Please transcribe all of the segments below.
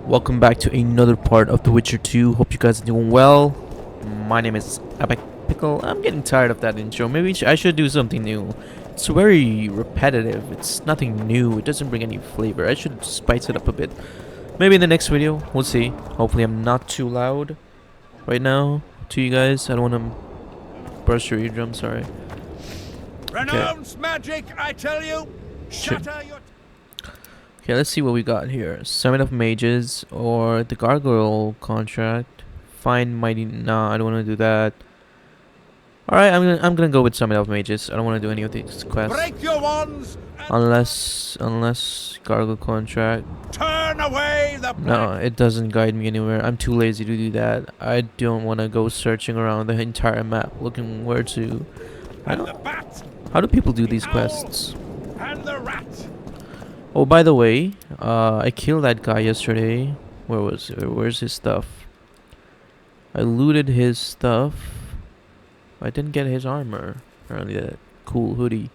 Welcome back to another part of The Witcher 2. Hope you guys are doing well. My name is Epic Pickle. I'm getting tired of that intro. Maybe I should do something new. It's very repetitive. It's nothing new. It doesn't bring any flavor. I should spice it up a bit. Maybe in the next video. We'll see. Hopefully I'm not too loud right now to you guys. I don't want to burst your eardrum. Sorry. Renounce magic, I tell you! Shatter your... Okay, let's see what we got here. Summon of Mages or the Gargoyle contract. Find Mighty... Nah, I don't want to do that. Alright, I'm gonna go with Summon of Mages. I don't want to do any of these quests. Break your wands! Unless Gargoyle contract. Turn away the... No, it doesn't guide me anywhere. I'm too lazy to do that. I don't want to go searching around the entire map looking where to... And the bat! How do people do these quests? And the rat! Oh, by the way, I killed that guy yesterday. Where's his stuff? I looted his stuff. I didn't get his armor. Apparently that cool hoodie.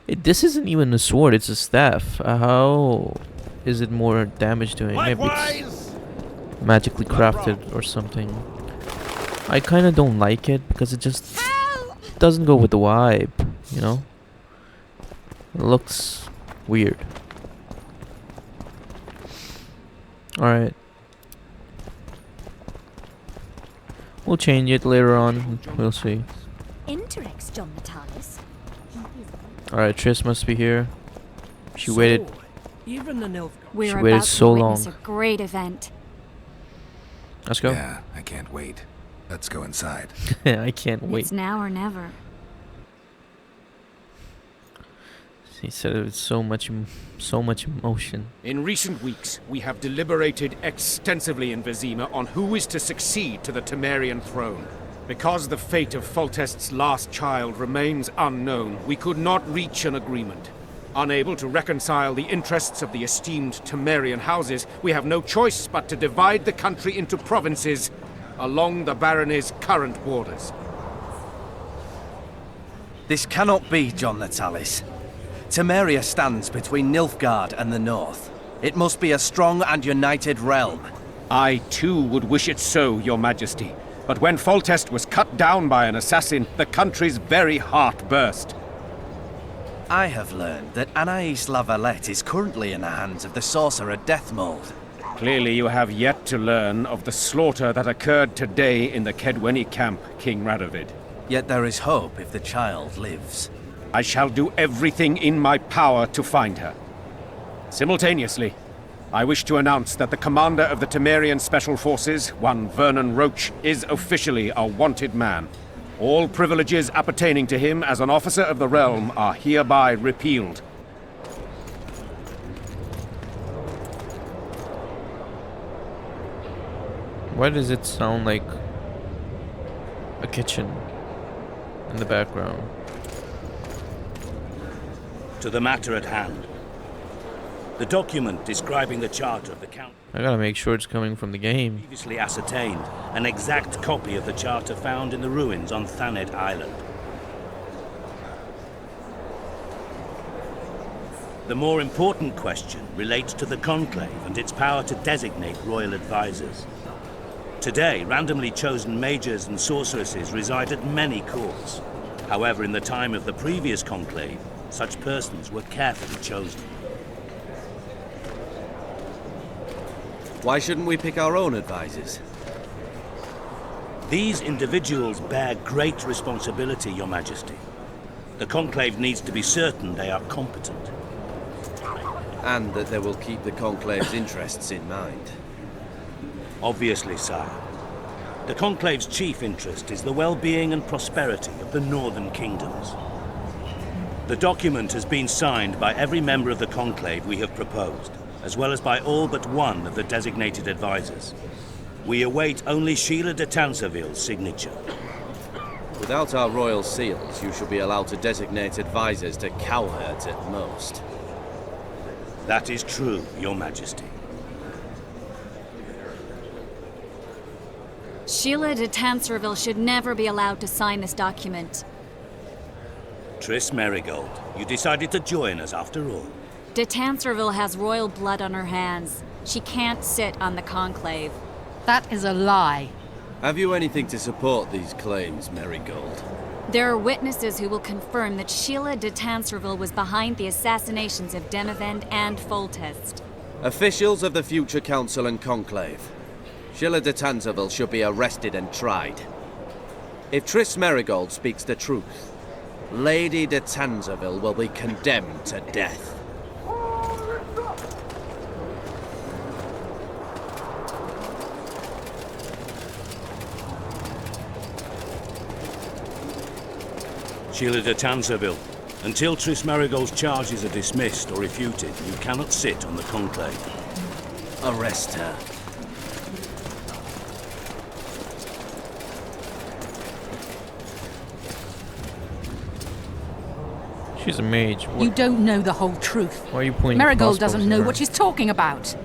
This isn't even a sword, it's a staff. How is it more damage doing? Maybe it's magically crafted or something. I kinda don't like it because it just doesn't go with the vibe, you know? It looks weird. Alright. We'll change it later on. We'll see. Interix, John Natalis. Alright, Triss must be here. She waited. Even the Nilf. We're She about waited to so witness long. a great event. Let's go. Yeah, I can't wait. Let's go inside. I can't wait. It's now or never. He said it with so much emotion. In recent weeks, we have deliberated extensively in Vizima on who is to succeed to the Temerian throne. Because the fate of Foltest's last child remains unknown, we could not reach an agreement. Unable to reconcile the interests of the esteemed Temerian houses, we have no choice but to divide the country into provinces along the barony's current borders. This cannot be, John Natalis. Temeria stands between Nilfgaard and the north. It must be a strong and united realm. I too would wish it so, Your Majesty. But when Foltest was cut down by an assassin, the country's very heart burst. I have learned that Anais Lavalette is currently in the hands of the sorcerer Deathmold. Clearly you have yet to learn of the slaughter that occurred today in the Kedweni camp, King Radovid. Yet there is hope if the child lives. I shall do everything in my power to find her. Simultaneously, I wish to announce that the commander of the Temerian Special Forces, one Vernon Roach, is officially a wanted man. All privileges appertaining to him as an officer of the realm are hereby repealed. Why does it sound like a kitchen in the background? To the matter at hand. The document describing the charter of the Count I gotta make sure it's coming from the game. previously ascertained an exact copy of the charter found in the ruins on Thanet Island. The more important question relates to the Conclave and its power to designate royal advisors. Today, randomly chosen mages and sorceresses reside at many courts. However, in the time of the previous Conclave, such persons were carefully chosen. Why shouldn't we pick our own advisors? These individuals bear great responsibility, Your Majesty. The Conclave needs to be certain they are competent. And that they will keep the Conclave's interests in mind. Obviously, sire. The Conclave's chief interest is the well-being and prosperity of the northern kingdoms. The document has been signed by every member of the Conclave we have proposed, as well as by all but one of the designated advisors. We await only Sheila de Tanserville's signature. Without our royal seals, you shall be allowed to designate advisors to cowherds at most. That is true, Your Majesty. Sheila de Tanserville should never be allowed to sign this document. Triss Merigold, you decided to join us after all. De Tanserville has royal blood on her hands. She can't sit on the Conclave. That is a lie. Have you anything to support these claims, Marigold? There are witnesses who will confirm that Sheila de Tanserville was behind the assassinations of Demavend and Foltest. Officials of the future Council and Conclave. Sheila de Tanserville should be arrested and tried. If Triss Merigold speaks the truth, Lady de Tanserville will be condemned to death. Sheila de Tanserville, until Triss Merigold's charges are dismissed or refuted, you cannot sit on the Conclave. Arrest her. She's a mage. You don't know the whole truth. Why are you pointing Marigold crossbows doesn't at know her? what she's talking about.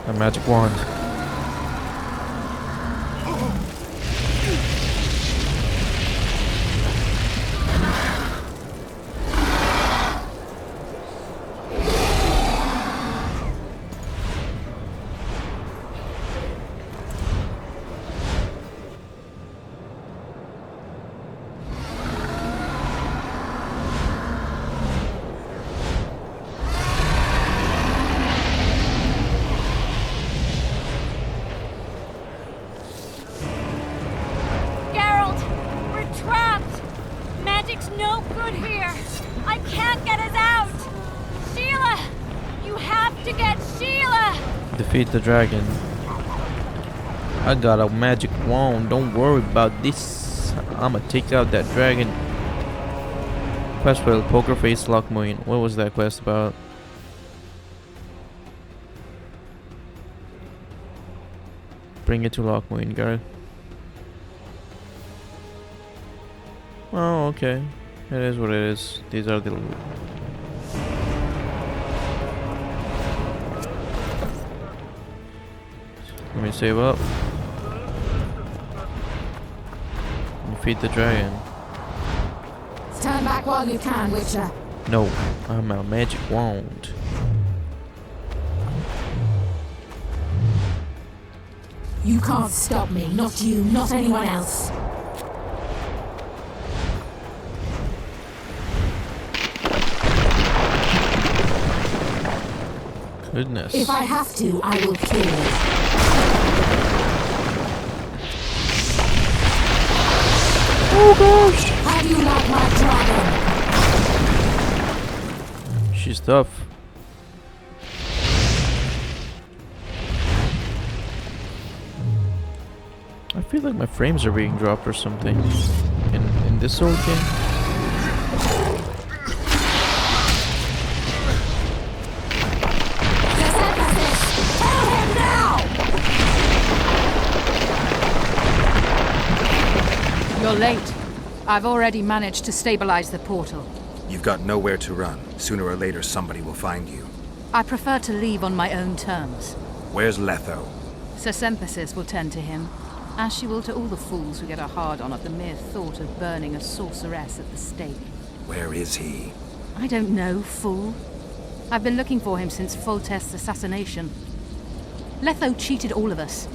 A magic wand. Geralt! We're trapped! Magic's no good here! I can't get us out! Sheila! You have to get Sheila! Defeat the dragon. I got a magic wand. Don't worry about this. I'ma take out that dragon. Quest failed. Poker face Lockmoon. What was that quest about? Bring it to Lockmoon, girl. Oh, okay. It is what it is. These are the... Let me save up. Defeat the dragon. Stand back while you can, Witcher. No, I'm a magic wand. You can't stop me. Not you, not anyone else. Goodness. If I have to, I will kill you. Oh gosh! How do you like my dragon? She's tough. I feel like my frames are being dropped or something. In this old game. Tell him now! You're late. I've already managed to stabilize the portal. You've got nowhere to run. Sooner or later, somebody will find you. I prefer to leave on my own terms. Where's Letho? Sir Synthesis will tend to him, as she will to all the fools who get a hard-on at the mere thought of burning a sorceress at the stake. Where is he? I don't know, fool. I've been looking for him since Foltest's assassination. Letho cheated all of us.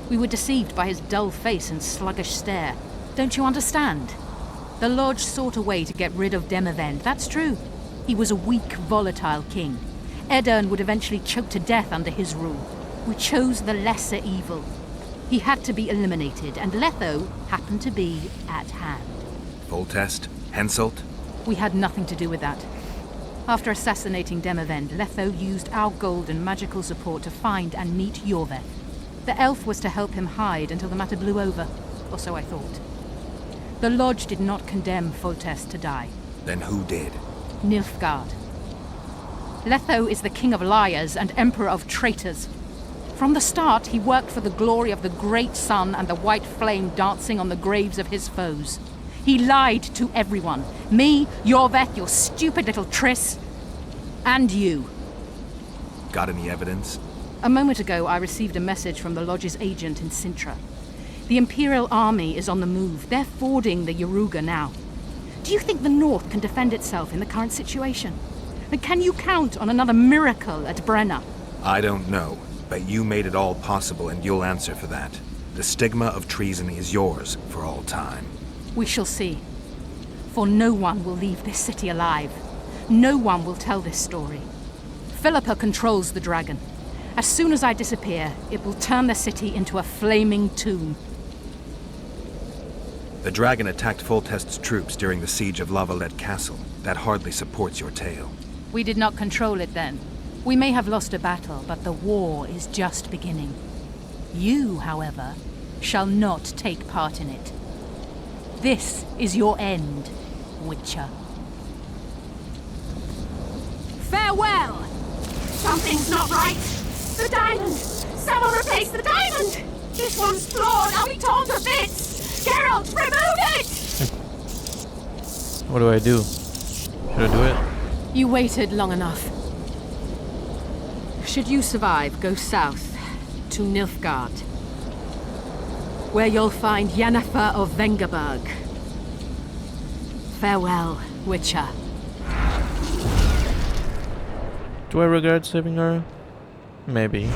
We were deceived by his dull face and sluggish stare. Don't you understand? The Lodge sought a way to get rid of Demavend, that's true. He was a weak, volatile king. Edirn would eventually choke to death under his rule. We chose the lesser evil. He had to be eliminated, and Letho happened to be at hand. Foltest? Henselt? We had nothing to do with that. After assassinating Demavend, Letho used our gold and magical support to find and meet Yorveth. The elf was to help him hide until the matter blew over, or so I thought. The Lodge did not condemn Foltest to die. Then who did? Nilfgaard. Letho is the king of liars and emperor of traitors. From the start, he worked for the glory of the great sun and the white flame dancing on the graves of his foes. He lied to everyone. Me, Yorveth, your stupid little Triss, and you. Got any evidence? A moment ago, I received a message from the Lodge's agent in Sintra. The Imperial Army is on the move. They're fording the Yaruga now. Do you think the North can defend itself in the current situation? And can you count on another miracle at Brenna? I don't know, but you made it all possible and you'll answer for that. The stigma of treason is yours for all time. We shall see. For no one will leave this city alive. No one will tell this story. Philippa controls the dragon. As soon as I disappear, it will turn the city into a flaming tomb. The dragon attacked Foltest's troops during the siege of La Valette Castle. That hardly supports your tale. We did not control it then. We may have lost a battle, but the war is just beginning. You, however, shall not take part in it. This is your end, Witcher. Farewell! Something's not right! The diamond! Someone replace the diamond! This one's flawed! I'll be torn to bits! Geralt, remove it! What do I do? Should I do it? You waited long enough. Should you survive, go south to Nilfgaard, where you'll find Yennefer of Vengerberg. Farewell, Witcher. Do I regret saving her? Maybe.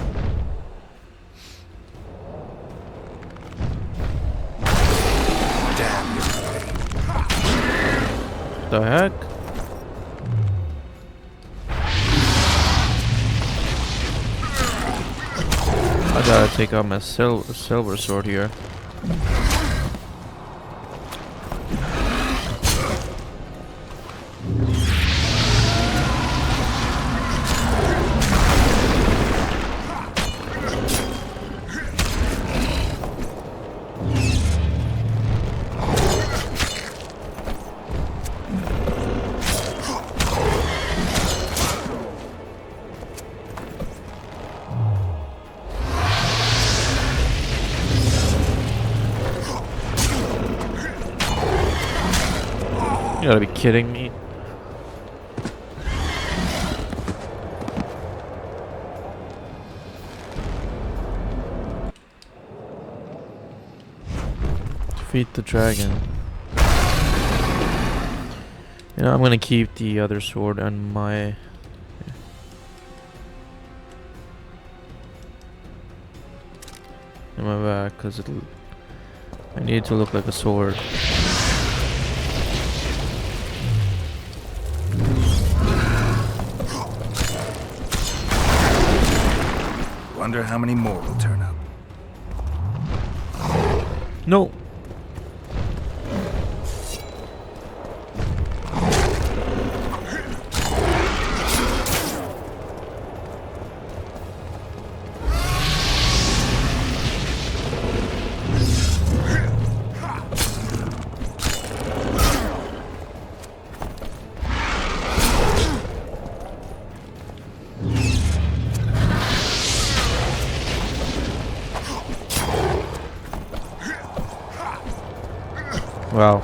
Damn you. The heck? I gotta take out my silver sword here. You gotta be kidding me. Defeat the dragon. You know, I'm gonna keep the other sword on my... in my back, because I need it to look like a sword. Wonder how many more will turn up. No. Wow.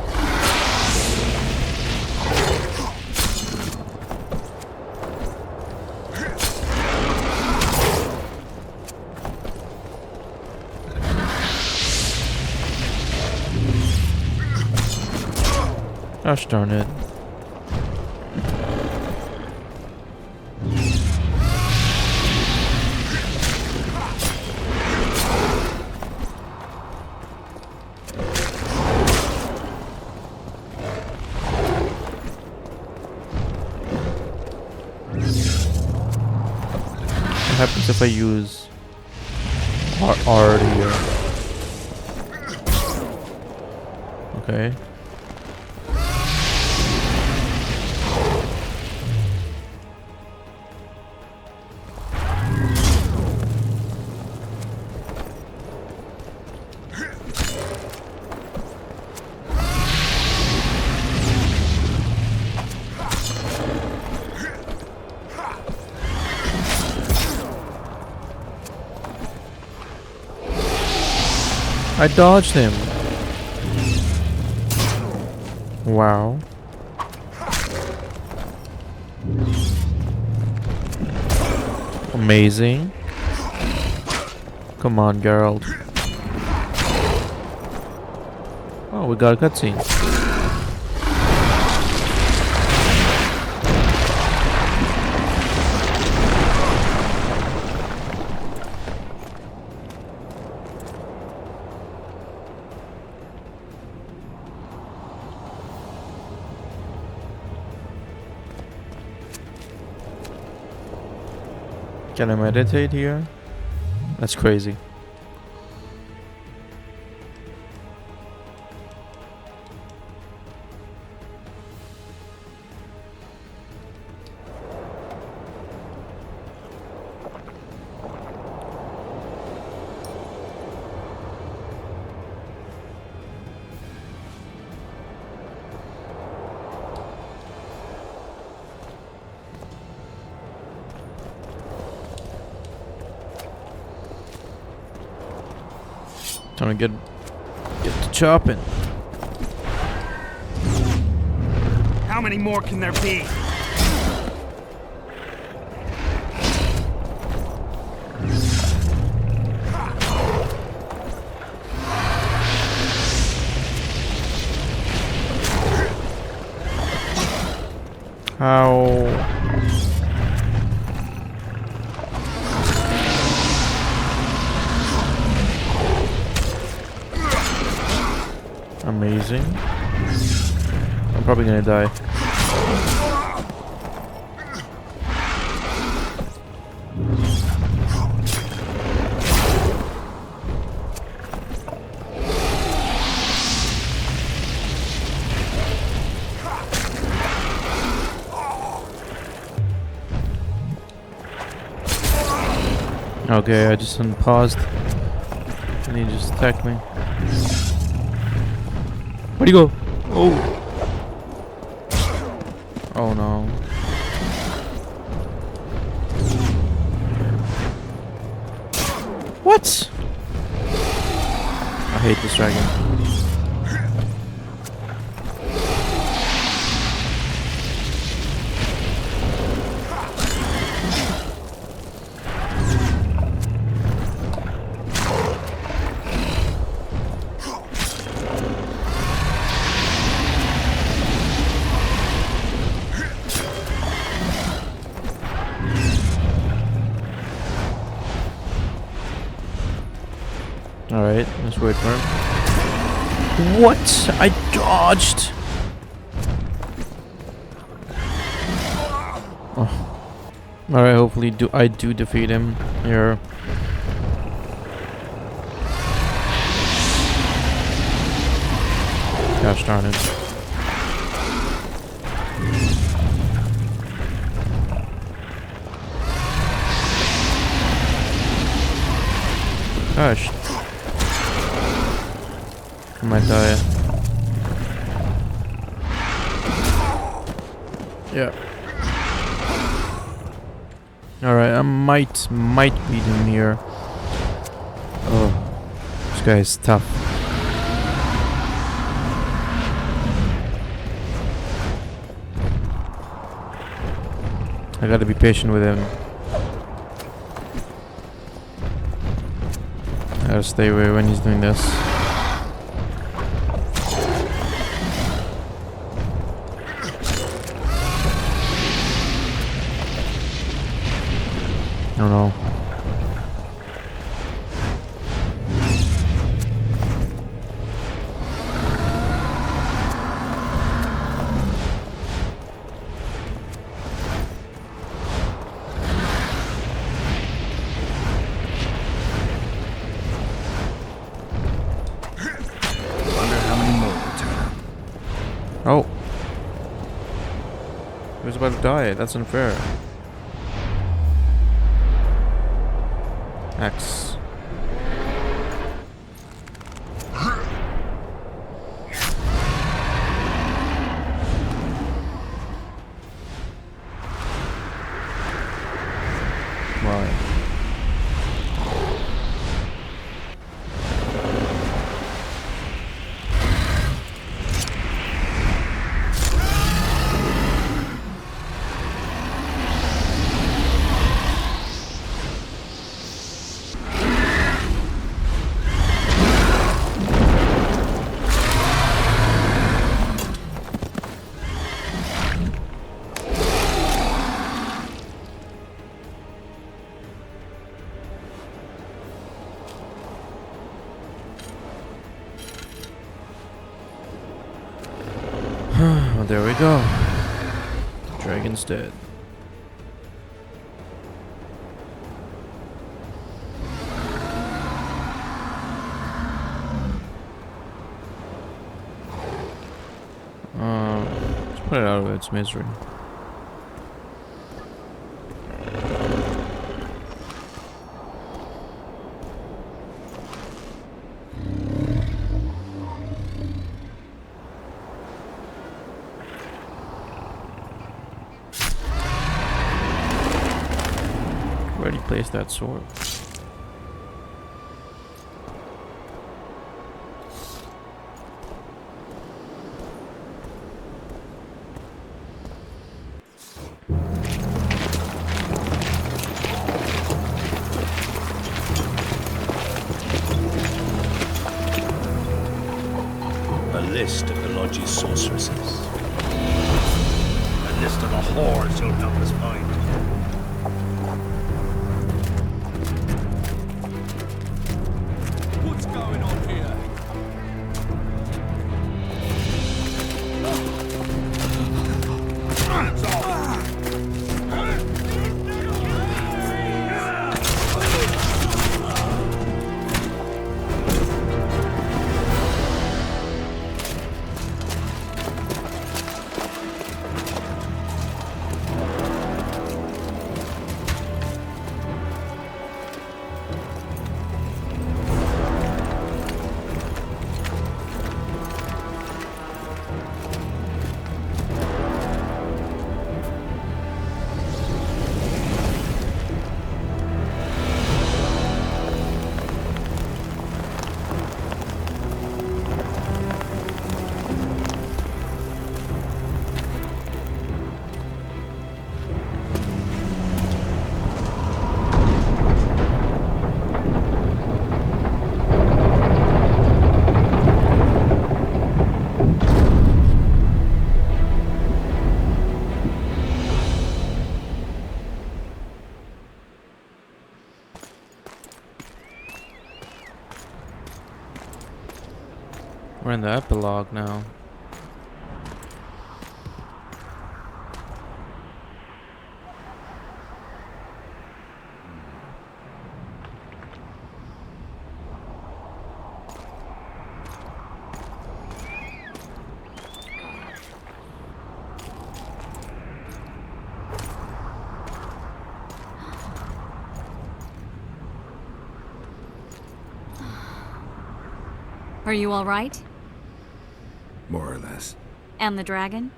Gosh darn it. What happens if I use R here? Okay. I dodged him. Wow. Amazing. Come on, Geralt. Oh, we got a cutscene. Can I meditate here? That's crazy. Time to get to chopping. How many more can there be? How? Amazing. I'm probably gonna die. Okay, I just unpaused and he just attacked me. Where'd he go? Oh. Oh no. What? I hate this dragon. Alright, let's wait for him. What? I dodged! Oh. Alright, hopefully I do defeat him here. Gosh darn it. Gosh. I might die. Yeah. Alright, I might beat him here. Oh, this guy is tough. I gotta be patient with him. I gotta stay away when he's doing this. I don't know. Wonder how many more will turn up. Oh. He was about to die. That's unfair. X. Why? there we go. Dragon's dead. Let's put it out of its misery. Already placed that sword. A list of the Lodge's sorceresses. A list of the whores you'll doubtless find. What's going on here? Hands off! We're in the epilogue now. Are you all right? More or less. And the dragon?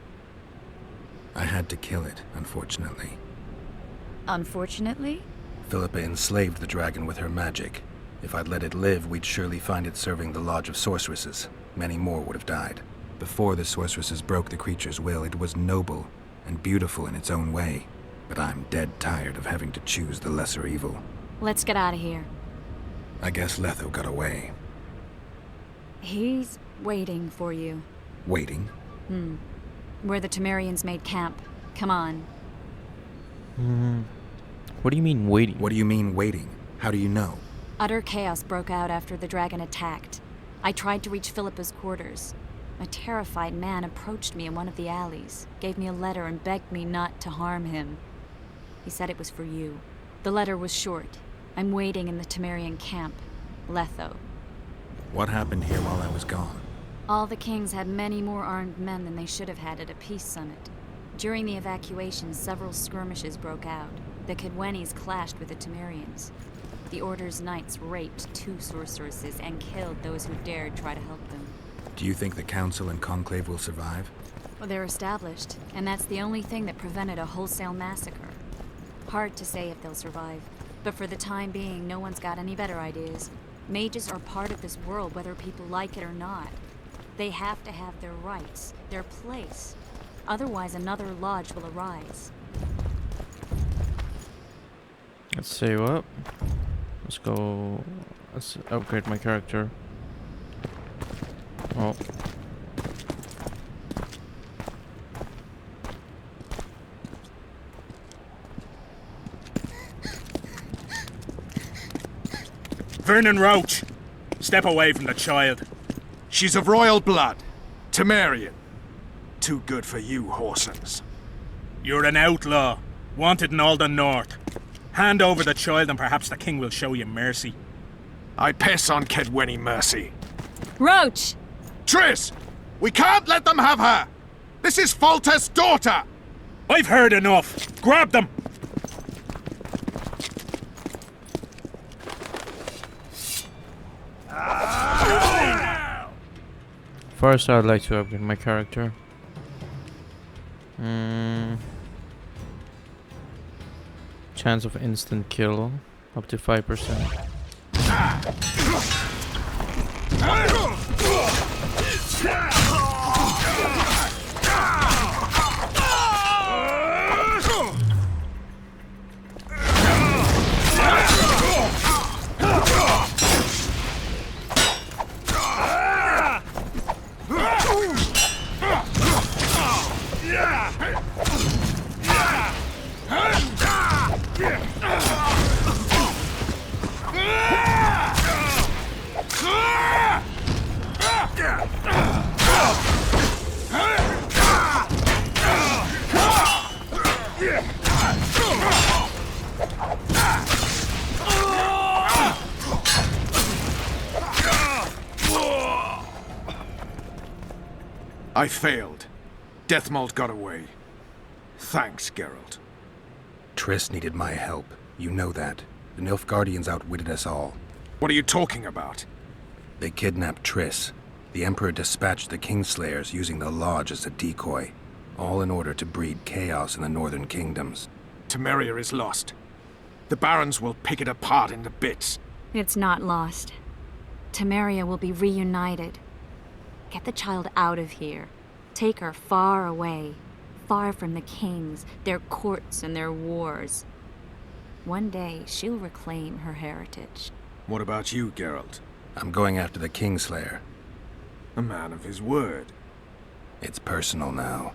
I had to kill it, unfortunately. Unfortunately? Philippa enslaved the dragon with her magic. If I'd let it live, we'd surely find it serving the Lodge of Sorceresses. Many more would have died. Before the sorceresses broke the creature's will, it was noble and beautiful in its own way. But I'm dead tired of having to choose the lesser evil. Let's get out of here. I guess Letho got away. He's waiting for you. Waiting? Where the Temerians made camp. Come on. What do you mean waiting? What do you mean waiting? How do you know? Utter chaos broke out after the dragon attacked. I tried to reach Philippa's quarters. A terrified man approached me in one of the alleys, gave me a letter and begged me not to harm him. He said it was for you. The letter was short. I'm waiting in the Temerian camp. Letho. What happened here while I was gone? All the kings had many more armed men than they should have had at a peace summit. During the evacuation, several skirmishes broke out. The Kedwenis clashed with the Temerians. The Order's knights raped 2 sorceresses and killed those who dared try to help them. Do you think the Council and Conclave will survive? Well, they're established, and that's the only thing that prevented a wholesale massacre. Hard to say if they'll survive, but for the time being, no one's got any better ideas. Mages are part of this world, whether people like it or not. They have to have their rights, their place. Otherwise, another lodge will arise. Let's save up. Let's go. Let's upgrade my character. Oh. Vernon Roach! Step away from the child. She's of royal blood. Temerian. too good for you, Horsens. You're an outlaw, wanted in all the north. Hand over the child and perhaps the king will show you mercy. I piss on Kedwenny mercy. Roach! Triss! We can't let them have her! This is Foltest's daughter! I've heard enough. Grab them! First, I'd like to upgrade my character. Chance of instant kill up to 5%. I failed. Deathmold got away. Thanks, Geralt. Triss needed my help. You know that. The Nilfgaardians outwitted us all. What are you talking about? They kidnapped Triss. The Emperor dispatched the Kingslayers using the Lodge as a decoy. All in order to breed chaos in the northern kingdoms. Temeria is lost. The Barons will pick it apart into bits. It's not lost. Temeria will be reunited. Get the child out of here. Take her far away. Far from the kings, their courts, and their wars. One day, she'll reclaim her heritage. What about you, Geralt? I'm going after the Kingslayer. A man of his word. It's personal now.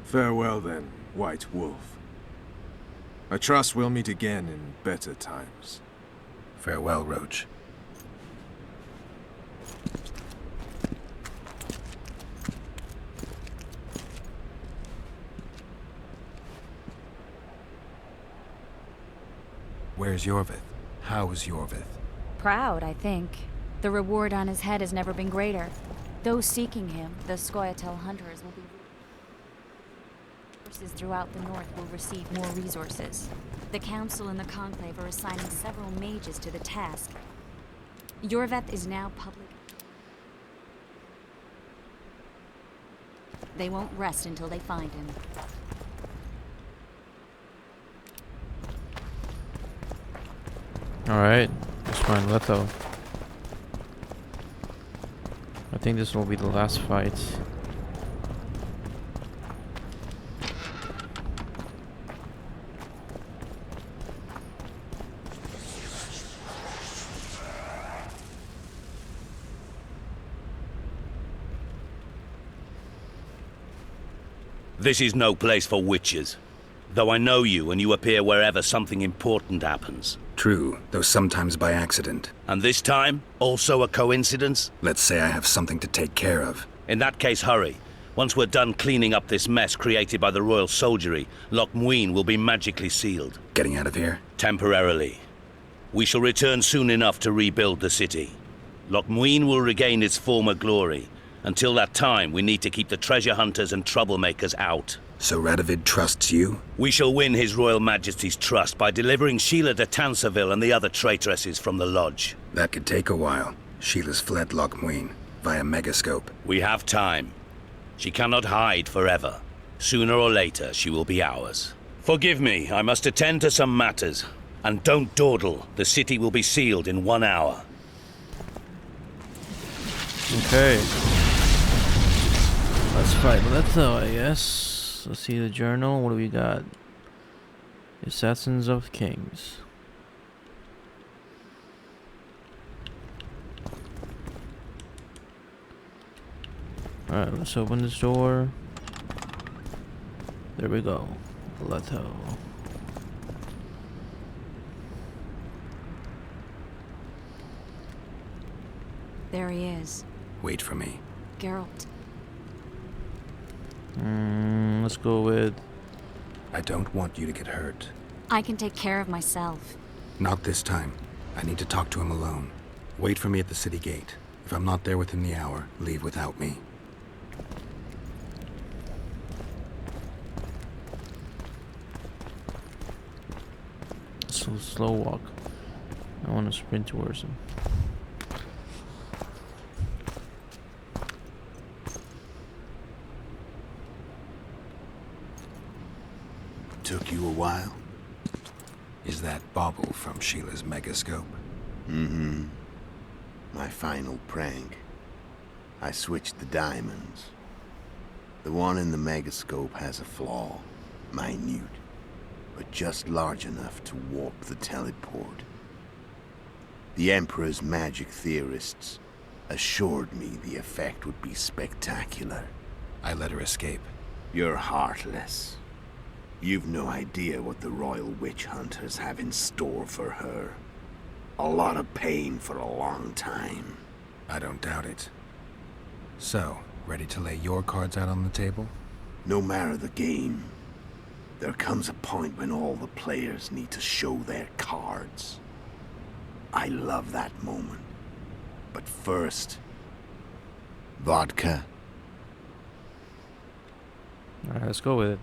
Farewell then, White Wolf. I trust we'll meet again in better times. Farewell, Roach. Where's Yorvith? How is Yorvith? Proud, I think. The reward on his head has never been greater. Those seeking him, the Scoia'tael hunters, will be... Forces throughout the north will receive more resources. The Council and the Conclave are assigning several mages to the task. Yorvith is now public. They won't rest until they find him. Alright, let's find Letho. I think this will be the last fight. This is no place for witches. Though I know you and you appear wherever something important happens. True, though sometimes by accident. And this time, also a coincidence? Let's say I have something to take care of. In that case, hurry. Once we're done cleaning up this mess created by the royal soldiery, Loch Muin will be magically sealed. Getting out of here? Temporarily. We shall return soon enough to rebuild the city. Loch Muin will regain its former glory. Until that time, we need to keep the treasure hunters and troublemakers out. So Radovid trusts you? We shall win His Royal Majesty's trust by delivering Sheila de Tansarville and the other traitresses from the Lodge. That could take a while. Sheila's fled Loch Muin via Megascope. We have time. She cannot hide forever. Sooner or later, she will be ours. Forgive me, I must attend to some matters. And don't dawdle. The city will be sealed in 1 hour. Okay. Let's fight Letho, I guess. Let's see the journal. What do we got? Assassins of Kings. Alright, let's open this door. There we go. Letho. There he is. Wait for me. Geralt. Let's go with... I don't want you to get hurt. I can take care of myself. Not this time. I need to talk to him alone. Wait for me at the city gate. If I'm not there within the hour, leave without me. Slow walk. I want to sprint towards him. Took you a while? Is that bauble from Sheila's megascope? Mm-hmm. My final prank. I switched the diamonds. The one in the megascope has a flaw. Minute. But just large enough to warp the teleport. The Emperor's magic theorists assured me the effect would be spectacular. I let her escape. You're heartless. You've no idea what the Royal Witch Hunters have in store for her. A lot of pain for a long time. I don't doubt it. So, ready to lay your cards out on the table? No matter the game, there comes a point when all the players need to show their cards. I love that moment. But first... vodka. Alright, let's go with it.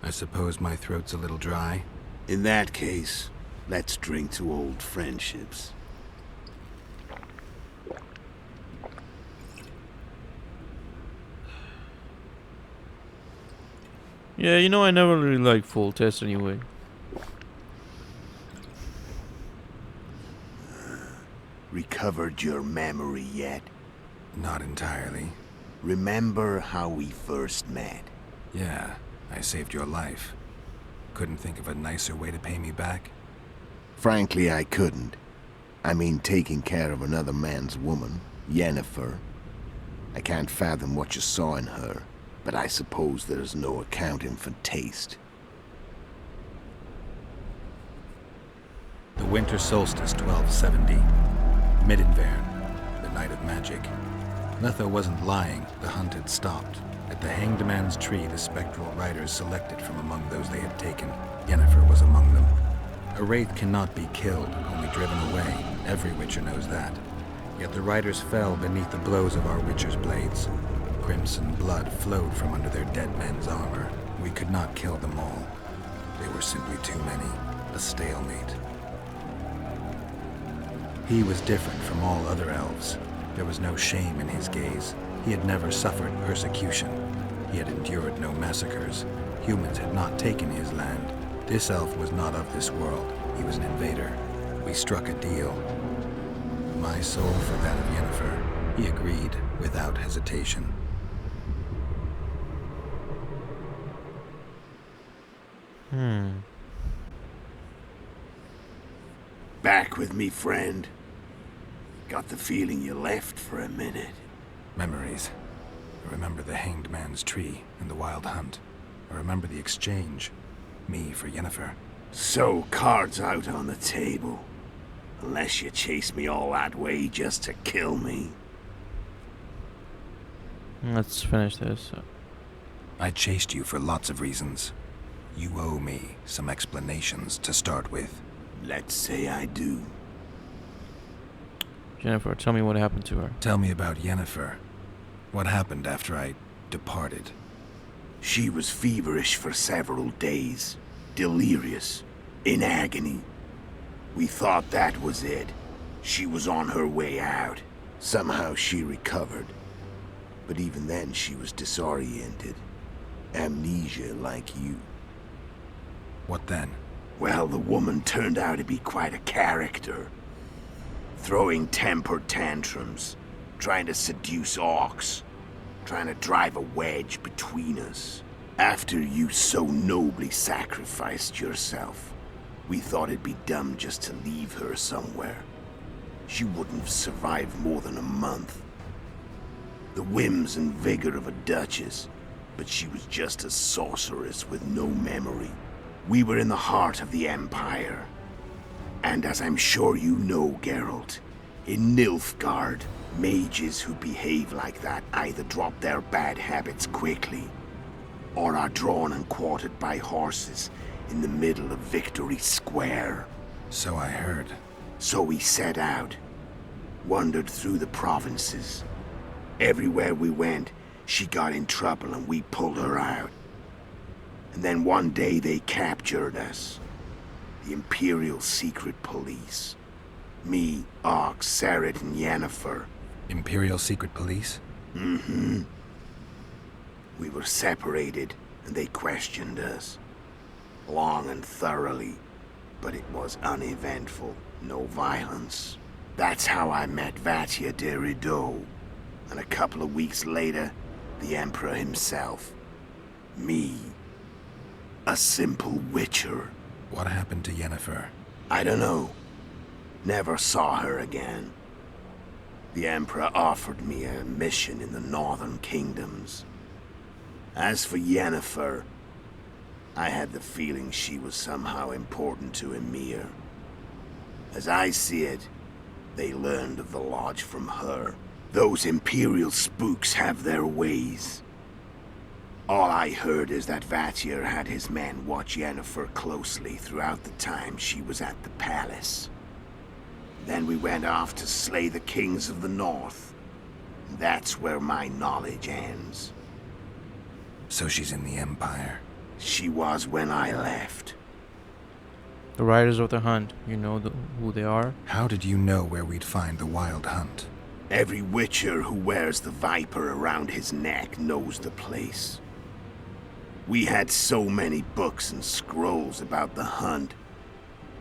I suppose my throat's a little dry. In that case, let's drink to old friendships. Yeah, you know, I never really liked Foltest anyway. Recovered your memory yet? Not entirely. Remember how we first met? Yeah, I saved your life. Couldn't think of a nicer way to pay me back? Frankly, I couldn't. I mean, taking care of another man's woman, Yennefer. I can't fathom what you saw in her, but I suppose there's no accounting for taste. The winter solstice 1270. Midinvern, the night of magic. Letho wasn't lying, the hunt had stopped. At the Hanged Man's Tree, the spectral riders selected from among those they had taken. Yennefer was among them. A wraith cannot be killed, only driven away. Every witcher knows that. Yet the riders fell beneath the blows of our witcher's blades. Crimson blood flowed from under their dead men's armor. We could not kill them all. They were simply too many. A stalemate. He was different from all other elves. There was no shame in his gaze. He had never suffered persecution. He had endured no massacres. Humans had not taken his land. This elf was not of this world. He was an invader. We struck a deal. My soul for that of Yennefer. He agreed without hesitation. Back with me, friend. Got the feeling you left for a minute. Memories. I remember the Hanged Man's Tree and the Wild Hunt. I remember the exchange. Me for Yennefer. So, cards out on the table. Unless you chase me all that way just to kill me. Let's finish this. I chased you for lots of reasons. You owe me some explanations to start with. Let's say I do. Yennefer, tell me what happened to her. Tell me about Yennefer. What happened after I departed? She was feverish for several days. Delirious. In agony. We thought that was it. She was on her way out. Somehow she recovered. But even then she was disoriented. Amnesia like you. What then? Well, the woman turned out to be quite a character. Throwing temper tantrums. Trying to seduce orcs. Trying to drive a wedge between us. After you so nobly sacrificed yourself, we thought it'd be dumb just to leave her somewhere. She wouldn't have survived more than a month. The whims and vigor of a duchess, but she was just a sorceress with no memory. We were in the heart of the Empire. And as I'm sure you know, Geralt, in Nilfgaard, mages who behave like that either drop their bad habits quickly, or are drawn and quartered by horses in the middle of Victory Square. So I heard. So we set out, wandered through the provinces. Everywhere we went, she got in trouble and we pulled her out. And then one day they captured us. The Imperial Secret Police. Me, Ox, Sareth, and Yennefer. Imperial Secret Police? Mm-hmm. We were separated, and they questioned us. Long and thoroughly, but it was uneventful. No violence. That's how I met Vatia de Rideau. And a couple of weeks later, the Emperor himself. Me. A simple witcher. What happened to Yennefer? I don't know. Never saw her again. The Emperor offered me a mission in the Northern Kingdoms. As for Yennefer, I had the feeling she was somehow important to Emhyr. As I see it, they learned of the Lodge from her. Those Imperial spooks have their ways. All I heard is that Vatir had his men watch Yennefer closely throughout the time she was at the palace. Then we went off to slay the kings of the north. That's where my knowledge ends. So she's in the Empire? She was when I left. The Riders of the Hunt, you know who they are? How did you know where we'd find the Wild Hunt? Every Witcher who wears the Viper around his neck knows the place. We had so many books and scrolls about the hunt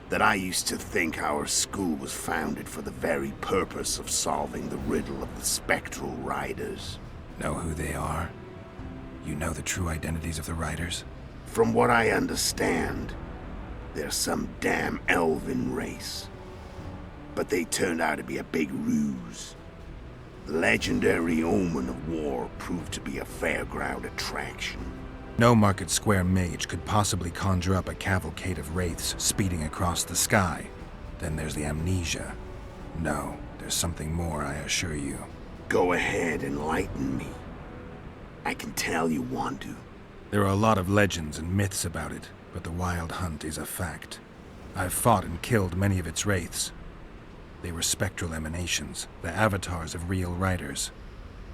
that I used to think our school was founded for the very purpose of solving the riddle of the Spectral Riders. Know who they are? You know the true identities of the Riders? From what I understand, they're some damn elven race. But they turned out to be a big ruse. The legendary Omen of War proved to be a fairground attraction. No Market Square mage could possibly conjure up a cavalcade of wraiths speeding across the sky. Then there's the Amnesia. No, there's something more, I assure you. Go ahead, enlighten me. I can tell you want to. There are a lot of legends and myths about it, but the Wild Hunt is a fact. I've fought and killed many of its wraiths. They were spectral emanations, the avatars of real riders.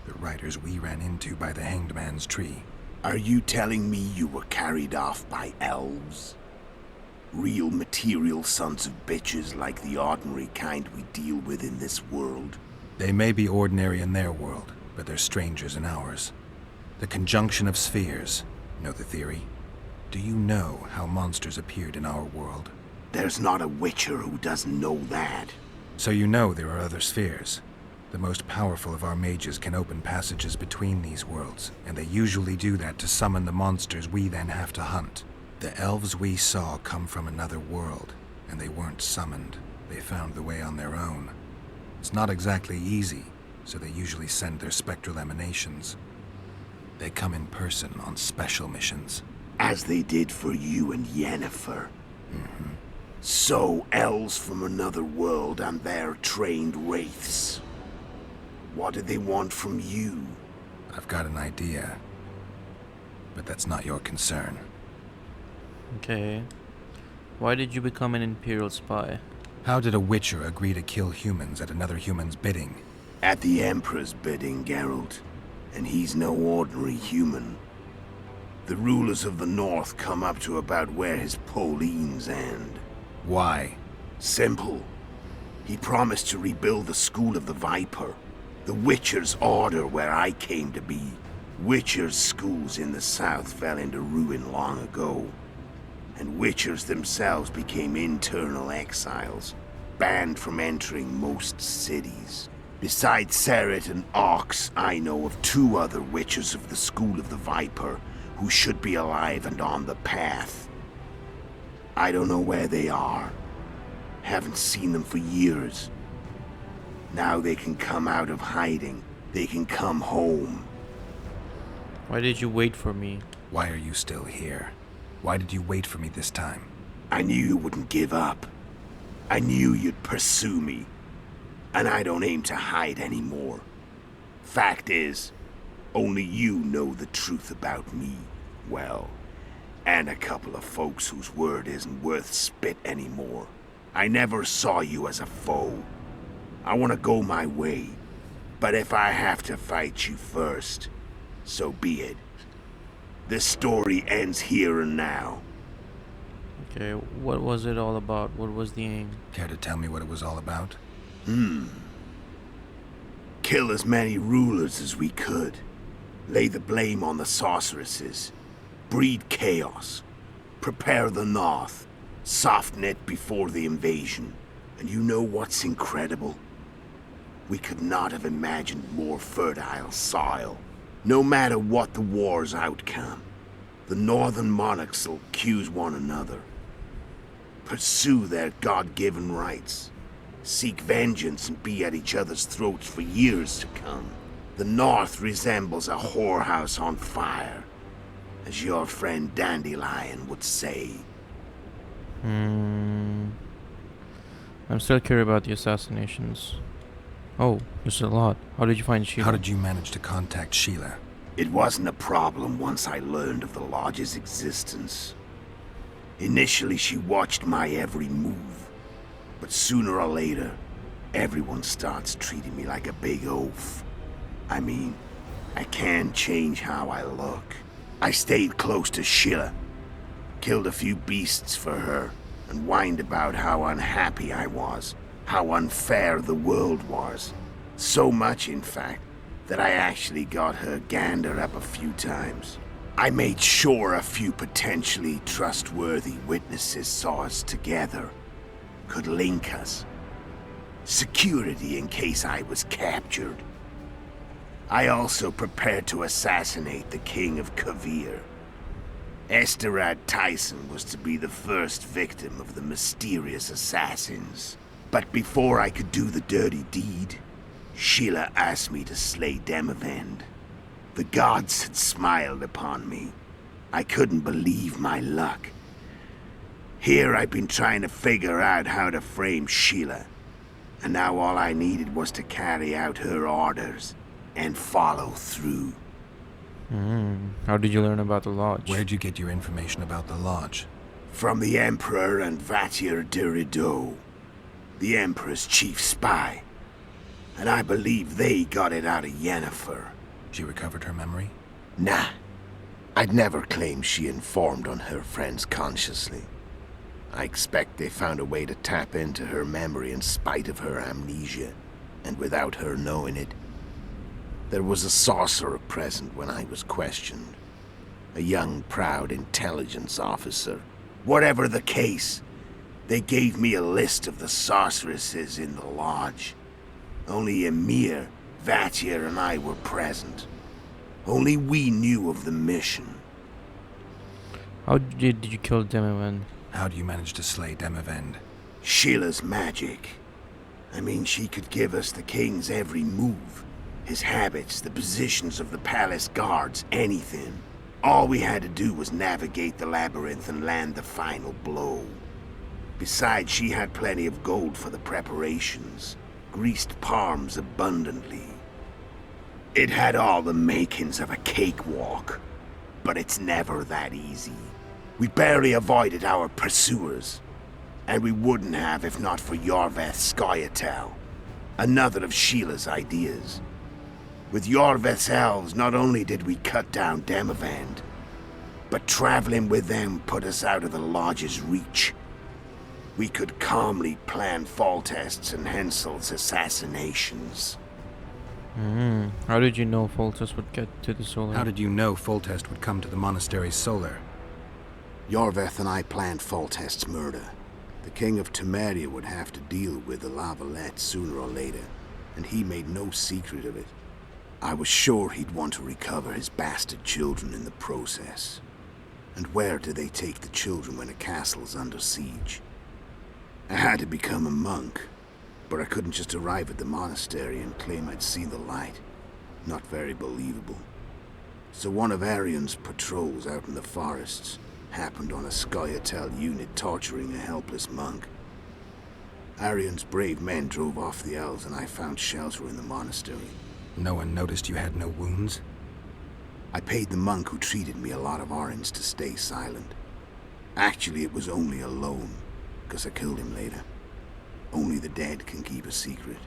The riders we ran into by the Hanged Man's Tree. Are you telling me you were carried off by elves? Real material sons of bitches like the ordinary kind we deal with in this world? They may be ordinary in their world, but they're strangers in ours. The conjunction of spheres. Know the theory? Do you know how monsters appeared in our world? There's not a Witcher who doesn't know that. So you know there are other spheres. The most powerful of our mages can open passages between these worlds, and they usually do that to summon the monsters we then have to hunt. The elves we saw come from another world, and they weren't summoned. They found the way on their own. It's not exactly easy, so they usually send their spectral emanations. They come in person on special missions. As they did for you and Yennefer. Mm-hmm. So, elves from another world and their trained wraiths. What did they want from you? I've got an idea. But that's not your concern. Okay. Why did you become an Imperial spy? How did a Witcher agree to kill humans at another human's bidding? At the Emperor's bidding, Geralt. And he's no ordinary human. The rulers of the North come up to about where his Pauline's end. Why? Simple. He promised to rebuild the School of the Viper. The Witcher's order where I came to be. Witcher's schools in the south fell into ruin long ago. And Witchers themselves became internal exiles, banned from entering most cities. Besides Sareth and Ox, I know of 2 other Witchers of the School of the Viper who should be alive and on the path. I don't know where they are. Haven't seen them for years. Now they can come out of hiding. They can come home. Why did you wait for me? Why are you still here? Why did you wait for me this time? I knew you wouldn't give up. I knew you'd pursue me. And I don't aim to hide anymore. Fact is, only you know the truth about me, well. And a couple of folks whose word isn't worth spit anymore. I never saw you as a foe. I want to go my way. But if I have to fight you first, so be it. This story ends here and now. Okay, what was it all about? What was the aim? Care to tell me what it was all about? Kill as many rulers as we could. Lay the blame on the sorceresses. Breed chaos. Prepare the North. Soften it before the invasion. And you know what's incredible? We could not have imagined more fertile soil. No matter what the war's outcome, the northern monarchs will accuse one another. Pursue their God-given rights. Seek vengeance and be at each other's throats for years to come. The North resembles a whorehouse on fire, as your friend Dandelion would say. I'm still curious about the assassinations. Oh, there's a lot. How did you find Sheila? How did you manage to contact Sheila? It wasn't a problem once I learned of the Lodge's existence. Initially, she watched my every move. But sooner or later, everyone starts treating me like a big oaf. I mean, I can't change how I look. I stayed close to Sheila. Killed a few beasts for her, and whined about how unhappy I was. How unfair the world was. So much, in fact, that I actually got her gander up a few times. I made sure a few potentially trustworthy witnesses saw us together. Could link us. Security in case I was captured. I also prepared to assassinate the King of Kavir. Esterad Tyson was to be the first victim of the mysterious assassins. But before I could do the dirty deed, Sheila asked me to slay Demavend. The gods had smiled upon me. I couldn't believe my luck. Here I've been trying to figure out how to frame Sheila, and now all I needed was to carry out her orders and follow through. How did you learn about the Lodge? Where'd you get your information about the Lodge? From the Emperor and Vatir de Rideau, the Emperor's chief spy. And I believe they got it out of Yennefer. She recovered her memory? Nah. I'd never claim she informed on her friends consciously. I expect they found a way to tap into her memory in spite of her amnesia, and without her knowing it. There was a sorcerer present when I was questioned. A young, proud intelligence officer. Whatever the case, they gave me a list of the sorceresses in the Lodge. Only Emir, Vatir, and I were present. Only we knew of the mission. How did you kill Demavend? How do you manage to slay Demavend? Sheila's magic. I mean, she could give us the king's every move. His habits, the positions of the palace guards, anything. All we had to do was navigate the labyrinth and land the final blow. Besides, she had plenty of gold for the preparations. Greased palms abundantly. It had all the makings of a cakewalk. But it's never that easy. We barely avoided our pursuers. And we wouldn't have if not for Yorveth Scoia'tael, another of Sheila's ideas. With Yorveth's elves, not only did we cut down Demavend, but traveling with them put us out of the Lodge's reach. We could calmly plan Foltest's and Hensel's assassinations. How did you know Foltest would get to the Solar? How did you know Foltest would come to the monastery's Solar? Yorveth and I planned Foltest's murder. The King of Temeria would have to deal with the La Valette sooner or later, and he made no secret of it. I was sure he'd want to recover his bastard children in the process. And where do they take the children when a castle's under siege? I had to become a monk, but I couldn't just arrive at the monastery and claim I'd seen the light. Not very believable. So one of Arion's patrols out in the forests happened on a Scoia'tael unit torturing a helpless monk. Arion's brave men drove off the elves and I found shelter in the monastery. No one noticed you had no wounds? I paid the monk who treated me a lot of orange to stay silent. Actually, it was only a loan, because I killed him later. Only the dead can keep a secret.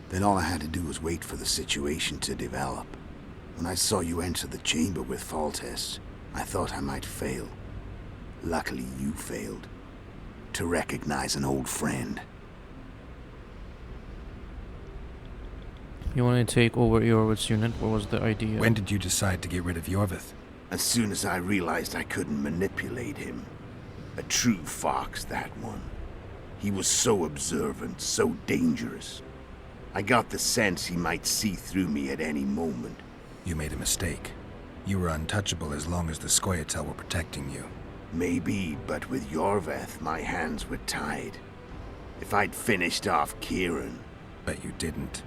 Then all I had to do was wait for the situation to develop. When I saw you enter the chamber with Foltest, I thought I might fail. Luckily, you failed. To recognize an old friend. You want to take over Iorveth's unit? What was the idea? When did you decide to get rid of Iorveth? As soon as I realized I couldn't manipulate him. A true fox, that one. He was so observant, so dangerous. I got the sense he might see through me at any moment. You made a mistake. You were untouchable as long as the Scoia'tael were protecting you. Maybe, but with Iorveth, my hands were tied. If I'd finished off Kieran... But you didn't.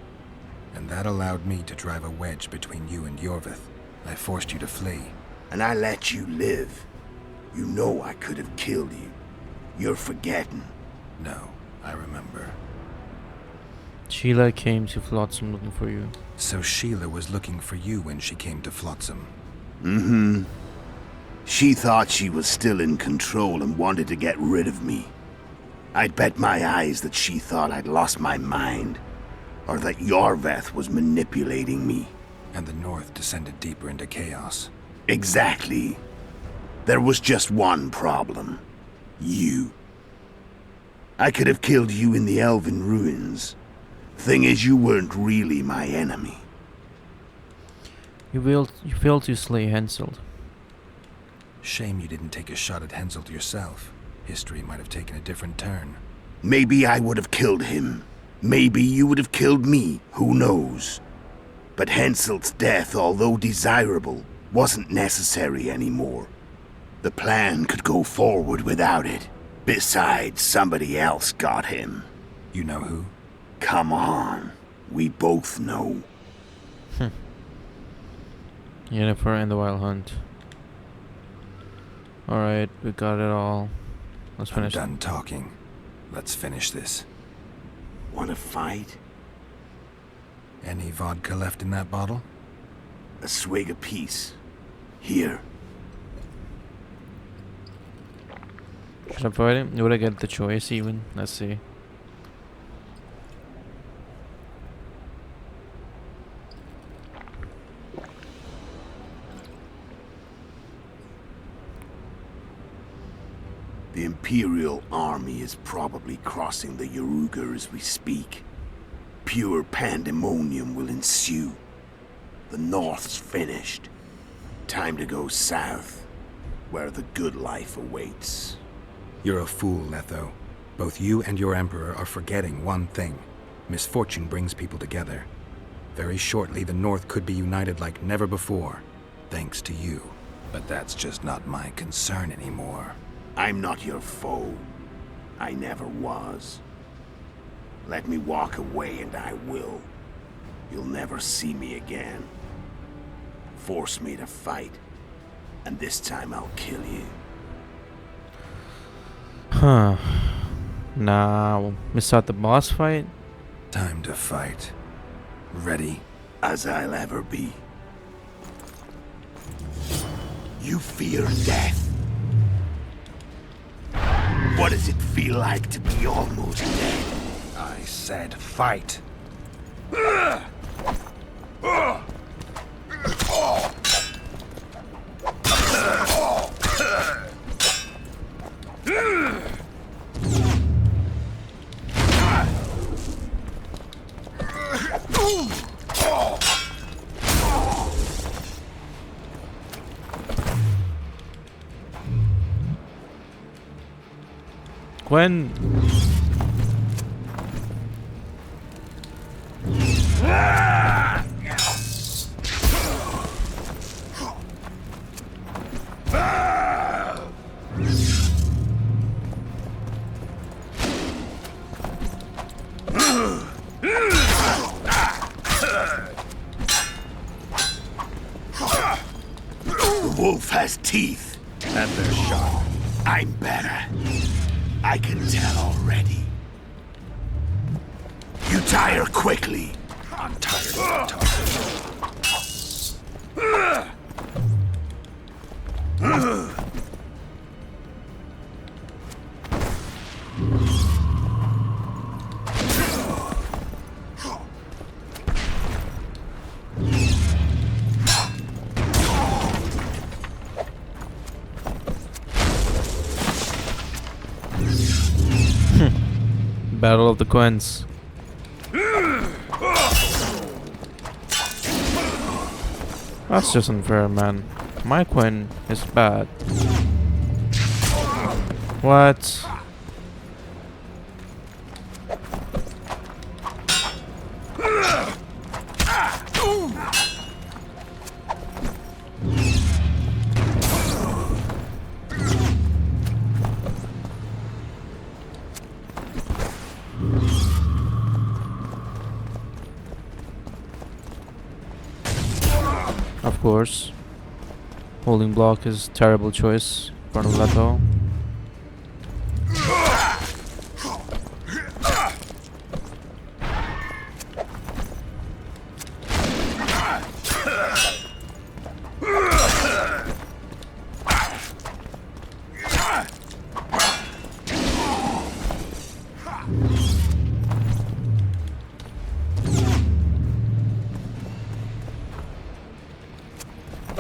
And that allowed me to drive a wedge between you and Iorveth. I forced you to flee. And I let you live. You know I could have killed you. You're forgetting. No, I remember. Sheila came to Flotsam looking for you. So Sheila was looking for you when she came to Flotsam. Mm-hmm. She thought she was still in control and wanted to get rid of me. I'd bet my eyes that she thought I'd lost my mind. Or that Iorveth was manipulating me. And the North descended deeper into chaos. Exactly. There was just one problem. You. I could have killed you in the Elven ruins. Thing is, you weren't really my enemy. You failed to slay Henselt. Shame you didn't take a shot at Henselt yourself. History might have taken a different turn. Maybe I would have killed him. Maybe you would have killed me. Who knows? But Henselt's death, although desirable, wasn't necessary anymore. The plan could go forward without it. Besides, somebody else got him. You know who? Come on. We both know. Yennefer and the Wild Hunt. Alright, we got it all. Let's finish. I'm done talking. Let's finish this. Wanna fight? Any vodka left in that bottle? A swig apiece. Here. Should I fight him? Would I get the choice even? Let's see. The Imperial army is probably crossing the Yaruga as we speak. Pure pandemonium will ensue. The North's finished. Time to go south, where the good life awaits. You're a fool, Letho. Both you and your Emperor are forgetting one thing. Misfortune brings people together. Very shortly, the North could be united like never before, thanks to you. But that's just not my concern anymore. I'm not your foe. I never was. Let me walk away and I will. You'll never see me again. Force me to fight, and this time I'll kill you. Huh. Now, miss out the boss fight? Time to fight. Ready? As I'll ever be. You fear death. What does it feel like to be almost dead? I said fight. Gwen! The wolf has teeth, and they're sharp. I'm better. I can tell already. You tire quickly. I'm tired of talking. Battle of the Quens. That's just unfair, man. My Quen is bad. What? Of course. Holding block is a terrible choice in front of Leto.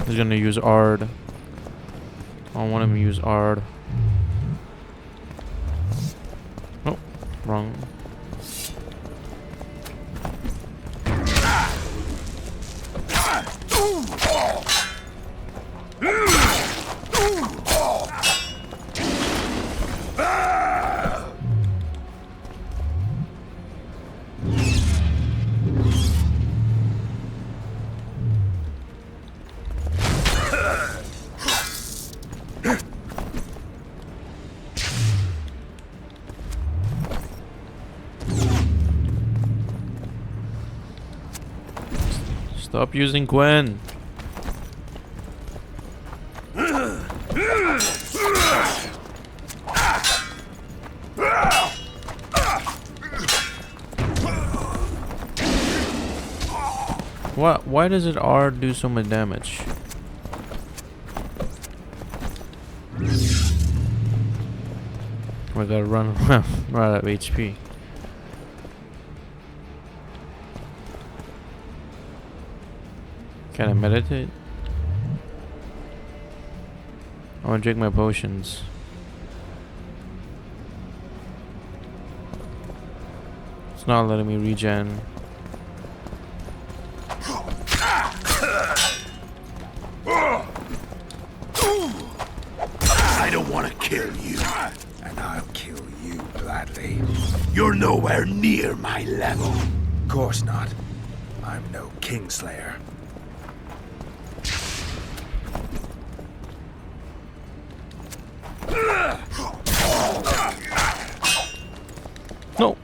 He's gonna use Ard. I don't want him to use Ard. Oh, wrong. Stop using Gwen. What? Why does it R do so much damage? We gotta run right out of HP. Can I meditate? I wanna drink my potions. It's not letting me regen. I don't want to kill you, and I'll kill you gladly. You're nowhere near my level. Of course not. I'm no Kingslayer. No.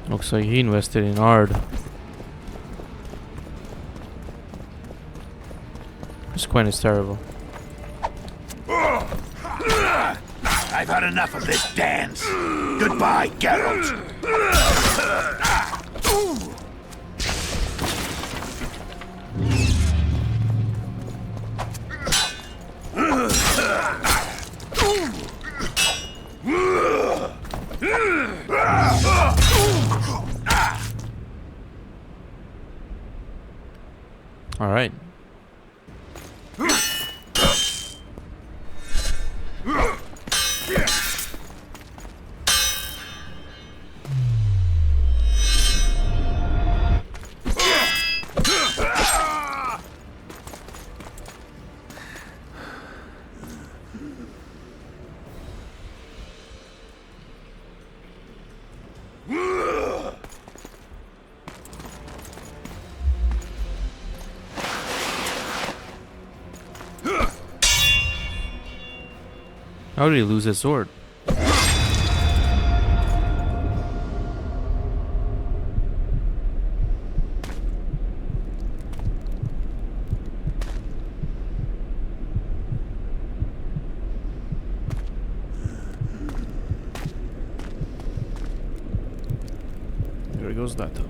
Looks like he invested in Ard. This Quen is terrible. I've had enough of this dance. Goodbye, Geralt. All right. How did he lose his sword? rozdato.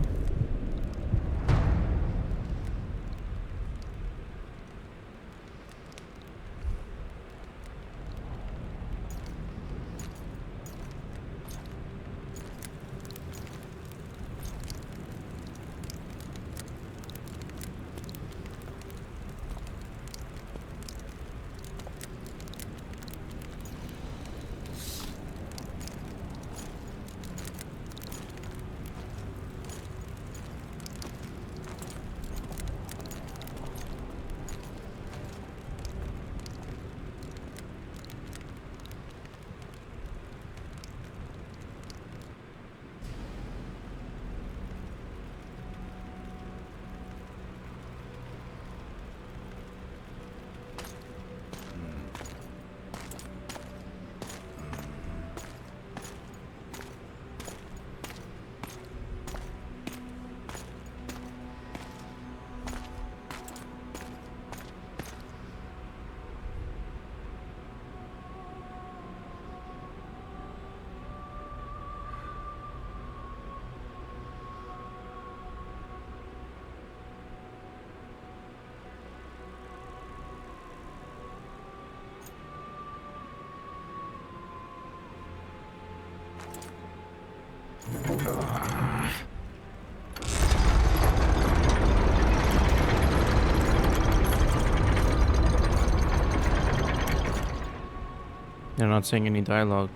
They're not saying any dialogue.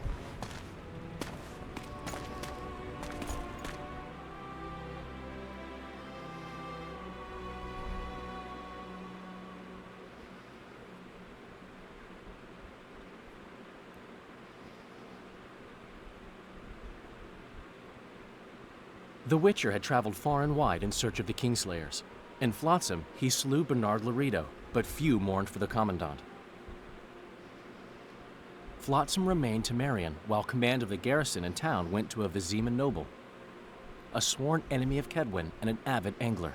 The Witcher had traveled far and wide in search of the Kingslayers. In Flotsam, he slew Bernard Laredo, but few mourned for the Commandant. Flotsam remained Temerian, while command of the garrison and town went to a Vizima noble, a sworn enemy of Kedwen and an avid angler.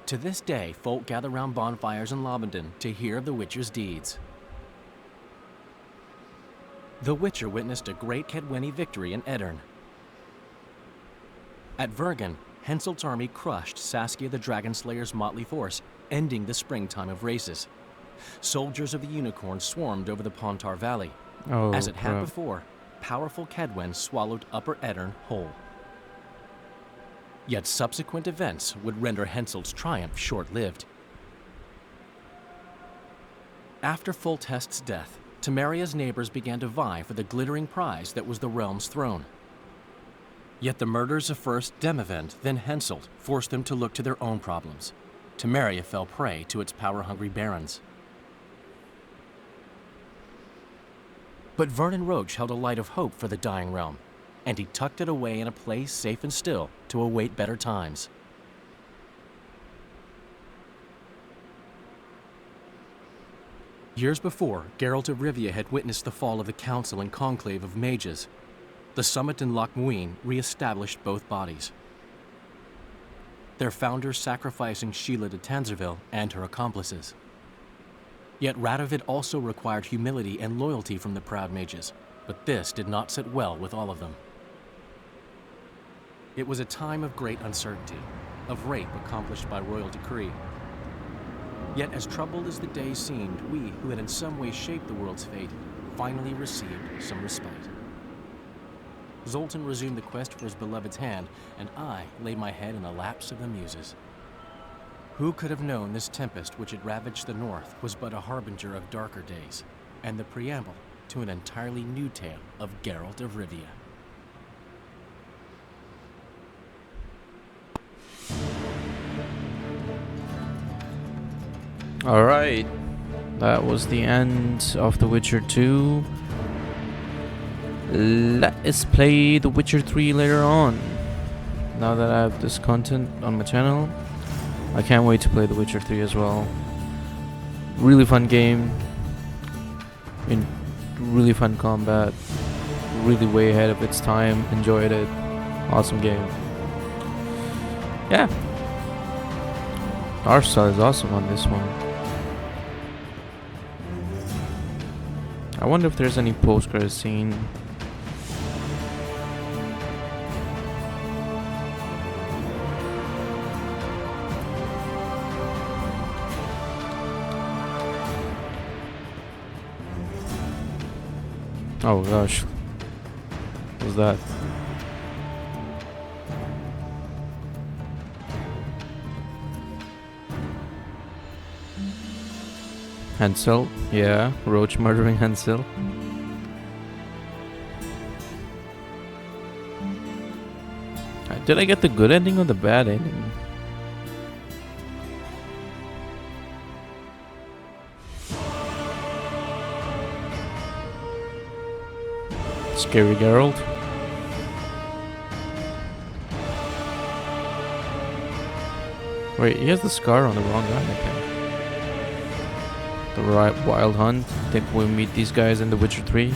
To this day, folk gather round bonfires in Lobendon to hear of the Witcher's deeds. The Witcher witnessed a great Kedweni victory in Edirn. At Vergen, Henselt's army crushed Saskia the Dragonslayer's motley force, ending the springtime of races. Soldiers of the Unicorn swarmed over the Pontar Valley. As it had before, powerful Kedwen swallowed Upper Edirn whole. Yet subsequent events would render Henselt's triumph short-lived. After Foltest's death, Temeria's neighbors began to vie for the glittering prize that was the realm's throne. Yet the murders of first Demavend, then Henselt, forced them to look to their own problems. Temeria fell prey to its power-hungry barons. But Vernon Roche held a light of hope for the dying realm, and he tucked it away in a place safe and still to await better times. Years before, Geralt of Rivia had witnessed the fall of the Council and Conclave of Mages. The summit in Loch Muin re-established both bodies, their founders sacrificing Sheila de Tanzerville and her accomplices. Yet Radovid also required humility and loyalty from the proud mages, but this did not sit well with all of them. It was a time of great uncertainty, of rape accomplished by royal decree. Yet as troubled as the days seemed, we, who had in some way shaped the world's fate, finally received some respite. Zoltan resumed the quest for his beloved's hand, and I laid my head in the laps of the muses. Who could have known this tempest which had ravaged the north was but a harbinger of darker days, and the preamble to an entirely new tale of Geralt of Rivia. Alright, that was the end of The Witcher 2. Let us play The Witcher 3 later on. Now that I have this content on my channel, I can't wait to play The Witcher 3 as well. Really fun game. Really fun combat. Really way ahead of its time. Enjoyed it. Awesome game. Yeah. Art style is awesome on this one. I wonder if there's any post-credit scene. Oh gosh. What was that? Hansel? Yeah, Roach murdering Hansel. Did I get the good ending or the bad ending? Scary Geralt. Wait, he has the scar on the wrong guy, I think. The right Wild Hunt. I think we'll meet these guys in The Witcher 3.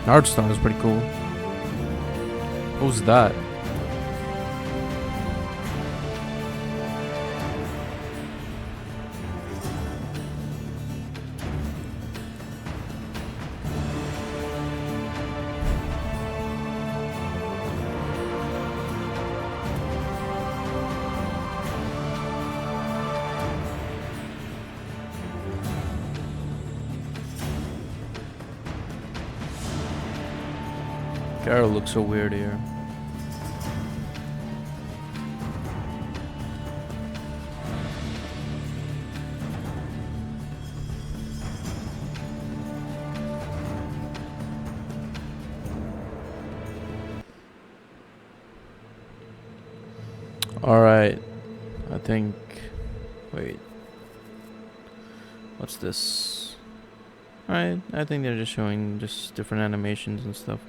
Art is pretty cool. Who's that? Geralt looks so weird here. Alright. I think... Wait. What's this? Alright, I think they're just showing just different animations and stuff.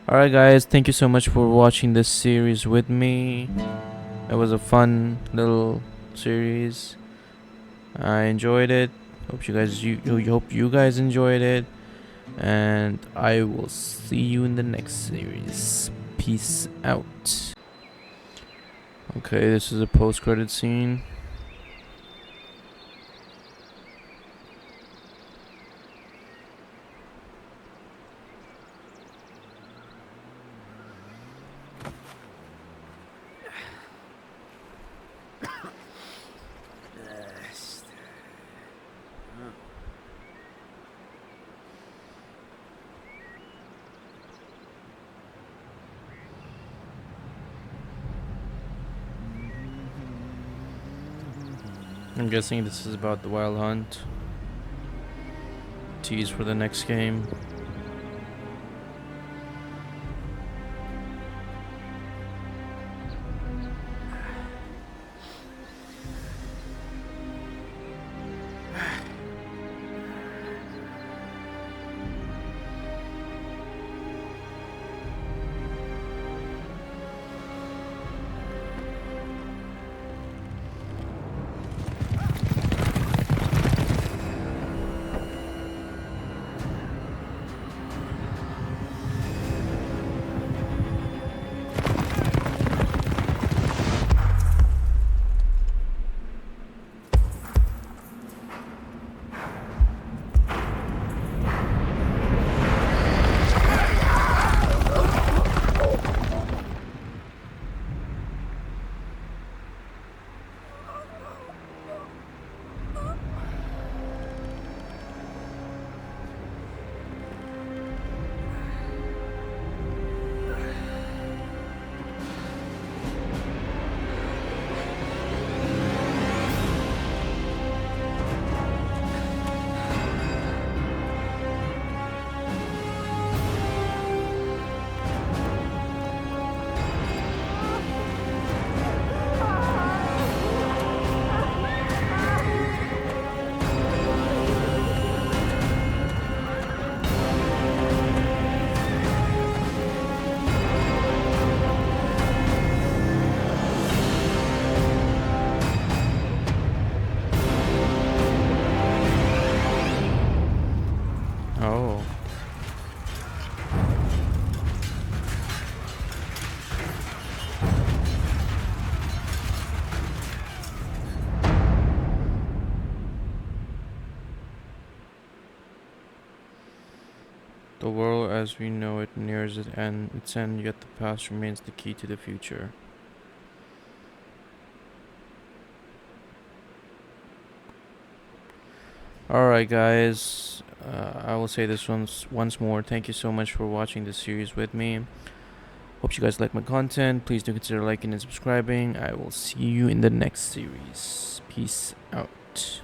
Alright guys, thank you so much for watching this series with me. It was a fun little series. I enjoyed it. Hope you guys enjoyed it. And I will see you in the next series. Peace out. Okay, this is a post-credit scene. I'm guessing this is about the Wild Hunt. Tease for the next game. The world as we know it nears its end, yet the past remains the key to the future. Alright guys, I will say this once more. Thank you so much for watching this series with me. Hope you guys like my content. Please do consider liking and subscribing. I will see you in the next series. Peace out.